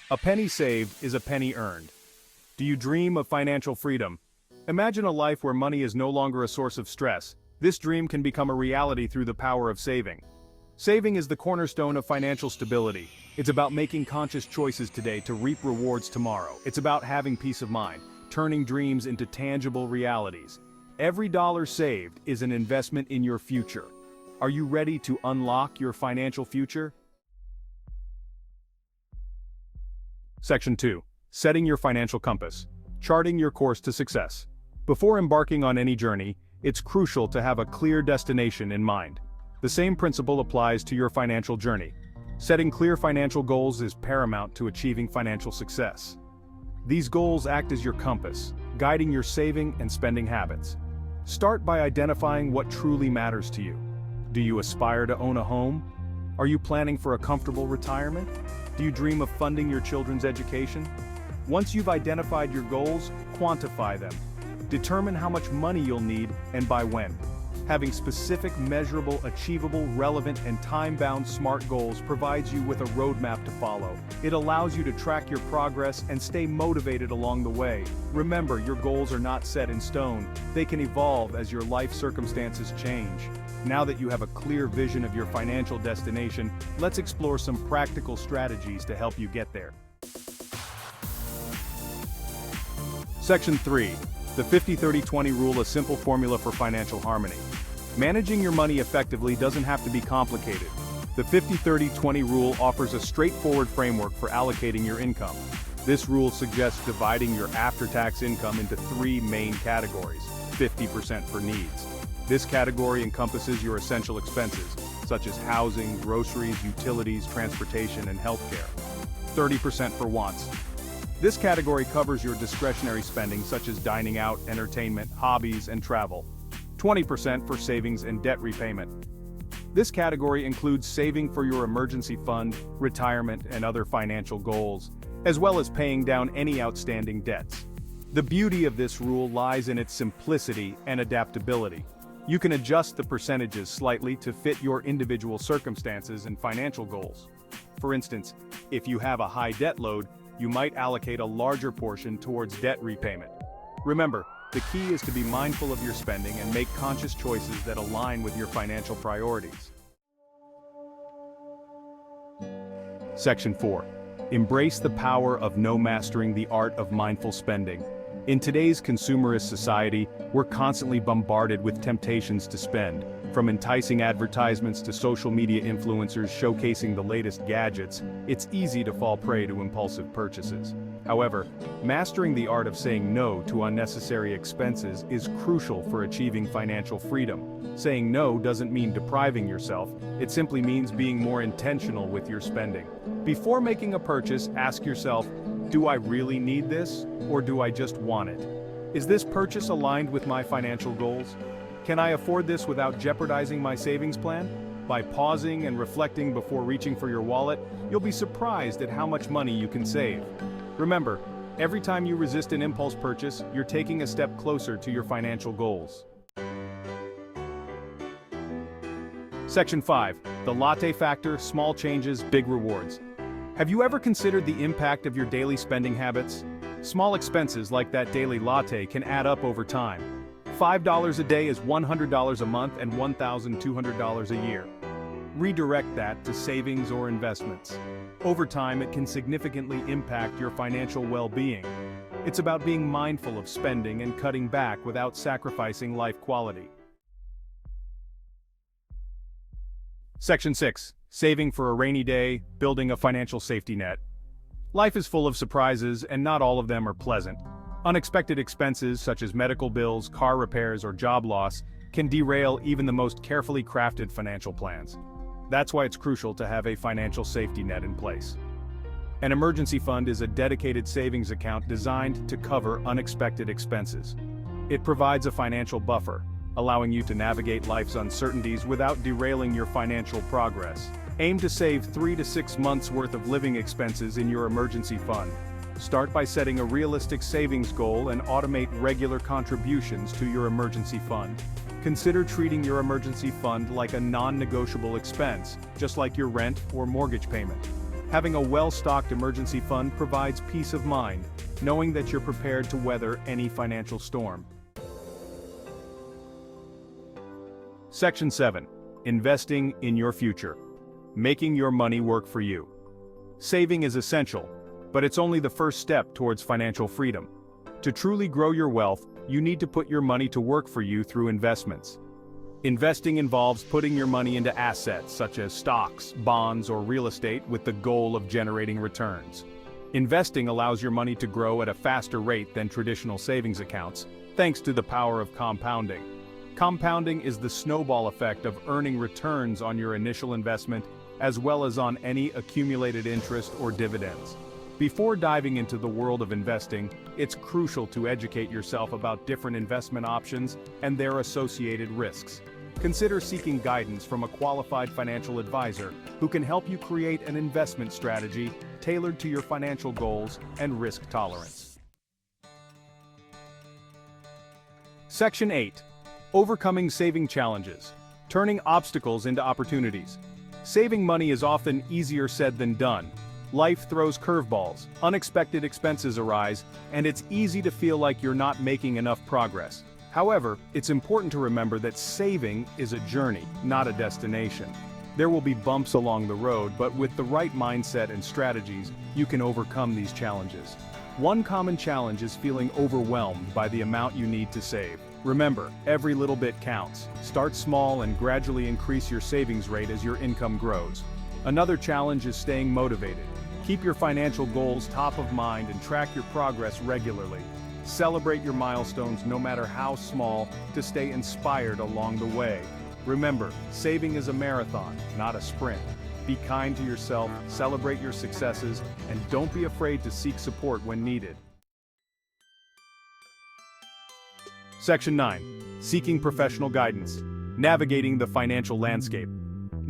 A penny saved is a penny earned. Do you dream of financial freedom? Imagine a life where money is no longer a source of stress. This dream can become a reality through the power of saving. Saving is the cornerstone of financial stability. It's about making conscious choices today to reap rewards tomorrow. It's about having peace of mind, turning dreams into tangible realities. Every dollar saved is an investment in your future. Are you ready to unlock your financial future? Section 2. Setting your financial compass. Charting your course to success. Before embarking on any journey, it's crucial to have a clear destination in mind. The same principle applies to your financial journey. Setting clear financial goals is paramount to achieving financial success. These goals act as your compass, guiding your saving and spending habits. Start by identifying what truly matters to you. Do you aspire to own a home? Are you planning for a comfortable retirement? Do you dream of funding your children's education? Once you've identified your goals, quantify them. Determine how much money you'll need and by when. Having specific, measurable, achievable, relevant, and time-bound SMART goals provides you with a roadmap to follow. It allows you to track your progress and stay motivated along the way. Remember, your goals are not set in stone. They can evolve as your life circumstances change. Now that you have a clear vision of your financial destination, let's explore some practical strategies to help you get there. Section 3. The 50-30-20 rule, a simple formula for financial harmony. Managing your money effectively doesn't have to be complicated. The 50-30-20 rule offers a straightforward framework for allocating your income. This rule suggests dividing your after-tax income into three main categories. 50% for needs. This category encompasses your essential expenses, such as housing, groceries, utilities, transportation, and healthcare. 30% for wants. This category covers your discretionary spending such as dining out, entertainment, hobbies, and travel. 20% for savings and debt repayment. This category includes saving for your emergency fund, retirement, and other financial goals, as well as paying down any outstanding debts. The beauty of this rule lies in its simplicity and adaptability. You can adjust the percentages slightly to fit your individual circumstances and financial goals. For instance, if you have a high debt load, you might allocate a larger portion towards debt repayment. Remember, the key is to be mindful of your spending and make conscious choices that align with your financial priorities. Section 4. Embrace the power of mastering the art of mindful spending. In today's consumerist society, we're constantly bombarded with temptations to spend. From enticing advertisements to social media influencers showcasing the latest gadgets, it's easy to fall prey to impulsive purchases. However, mastering the art of saying no to unnecessary expenses is crucial for achieving financial freedom. Saying no doesn't mean depriving yourself, it simply means being more intentional with your spending. Before making a purchase, ask yourself, do I really need this, or do I just want it? Is this purchase aligned with my financial goals? Can I afford this without jeopardizing my savings plan? By pausing and reflecting before reaching for your wallet, you'll be surprised at how much money you can save. Remember, every time you resist an impulse purchase, you're taking a step closer to your financial goals. Section 5. The latte factor, small changes, big rewards. Have you ever considered the impact of your daily spending habits? Small expenses like that daily latte can add up over time. $5 a day is $100 a month and $1,200 a year. Redirect that to savings or investments. Over time, it can significantly impact your financial well-being. It's about being mindful of spending and cutting back without sacrificing life quality. Section 6. Saving for a rainy day, building a financial safety net. Life is full of surprises, and not all of them are pleasant. Unexpected expenses such as medical bills, car repairs, or job loss can derail even the most carefully crafted financial plans. That's why it's crucial to have a financial safety net in place. An emergency fund is a dedicated savings account designed to cover unexpected expenses. It provides a financial buffer, allowing you to navigate life's uncertainties without derailing your financial progress. Aim to save 3 to 6 months' worth of living expenses in your emergency fund. Start by setting a realistic savings goal and automate regular contributions to your emergency fund. Consider treating your emergency fund like a non-negotiable expense, just like your rent or mortgage payment. Having a well-stocked emergency fund provides peace of mind, knowing that you're prepared to weather any financial storm. Section 7. Investing in your future. Making your money work for you. Saving is essential, but it's only the first step towards financial freedom. To truly grow your wealth, you need to put your money to work for you through investments. Investing involves putting your money into assets such as stocks, bonds, or real estate with the goal of generating returns. Investing allows your money to grow at a faster rate than traditional savings accounts, thanks to the power of compounding. Compounding is the snowball effect of earning returns on your initial investment, as well as on any accumulated interest or dividends. Before diving into the world of investing, it's crucial to educate yourself about different investment options and their associated risks. Consider seeking guidance from a qualified financial advisor who can help you create an investment strategy tailored to your financial goals and risk tolerance. Section 8. Overcoming saving challenges. Turning obstacles into opportunities. Saving money is often easier said than done. Life throws curveballs, unexpected expenses arise, and it's easy to feel like you're not making enough progress. However, it's important to remember that saving is a journey, not a destination. There will be bumps along the road, but with the right mindset and strategies, you can overcome these challenges. One common challenge is feeling overwhelmed by the amount you need to save. Remember, every little bit counts. Start small and gradually increase your savings rate as your income grows. Another challenge is staying motivated. Keep your financial goals top of mind and track your progress regularly. Celebrate your milestones no matter how small to stay inspired along the way. Remember, saving is a marathon, not a sprint. Be kind to yourself, celebrate your successes, and don't be afraid to seek support when needed. Section 9. Seeking professional guidance. Navigating the financial landscape.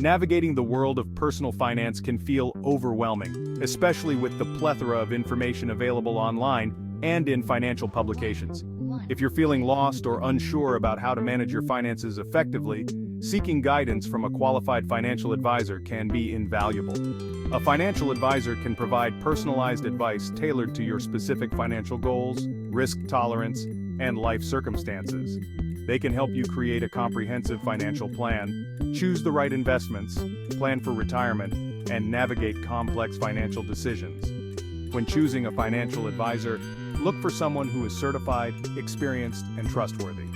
Navigating the world of personal finance can feel overwhelming, especially with the plethora of information available online and in financial publications. If you're feeling lost or unsure about how to manage your finances effectively, seeking guidance from a qualified financial advisor can be invaluable. A financial advisor can provide personalized advice tailored to your specific financial goals, risk tolerance, and life circumstances. They can help you create a comprehensive financial plan, choose the right investments, plan for retirement, and navigate complex financial decisions. When choosing a financial advisor, look for someone who is certified, experienced, and trustworthy.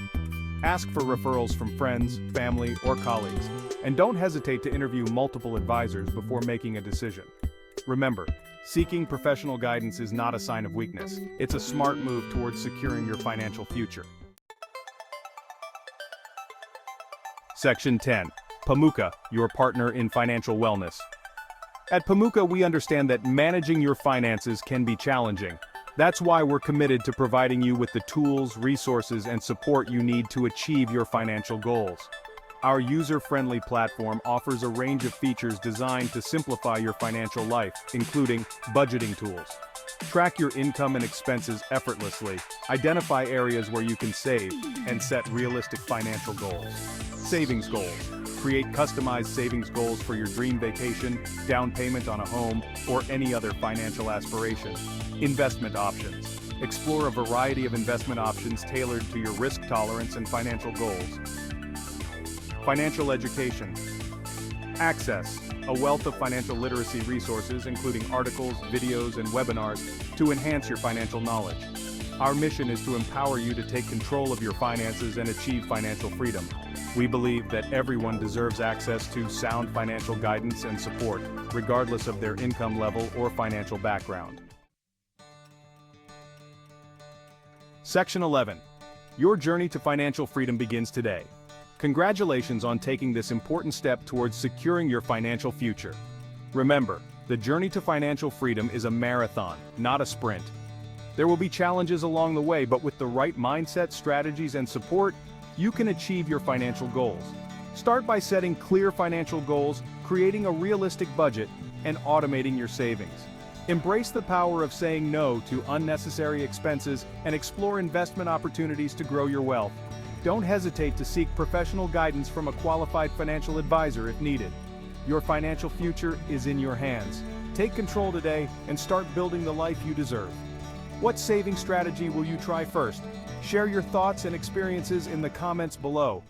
Ask for referrals from friends, family, or colleagues, and don't hesitate to interview multiple advisors before making a decision. Remember, seeking professional guidance is not a sign of weakness. It's a smart move towards securing your financial future. Section 10. Pamuka, your partner in financial wellness. At Pamuka, we understand that managing your finances can be challenging. That's why we're committed to providing you with the tools, resources, and support you need to achieve your financial goals. Our user-friendly platform offers a range of features designed to simplify your financial life, including budgeting tools. Track your income and expenses effortlessly, identify areas where you can save, and set realistic financial goals. Savings goals. Create customized savings goals for your dream vacation, down payment on a home, or any other financial aspiration. Investment options. Explore a variety of investment options tailored to your risk tolerance and financial goals. Financial education. Access. A wealth of financial literacy resources, including articles, videos, and webinars, to enhance your financial knowledge. Our mission is to empower you to take control of your finances and achieve financial freedom. We believe that everyone deserves access to sound financial guidance and support, regardless of their income level or financial background. Section 11. Your journey to financial freedom begins today. Congratulations on taking this important step towards securing your financial future. Remember, the journey to financial freedom is a marathon, not a sprint. There will be challenges along the way, but with the right mindset, strategies, and support, you can achieve your financial goals. Start by setting clear financial goals, creating a realistic budget, and automating your savings. Embrace the power of saying no to unnecessary expenses and explore investment opportunities to grow your wealth. Don't hesitate to seek professional guidance from a qualified financial advisor if needed. Your financial future is in your hands. Take control today and start building the life you deserve. What saving strategy will you try first? Share your thoughts and experiences in the comments below.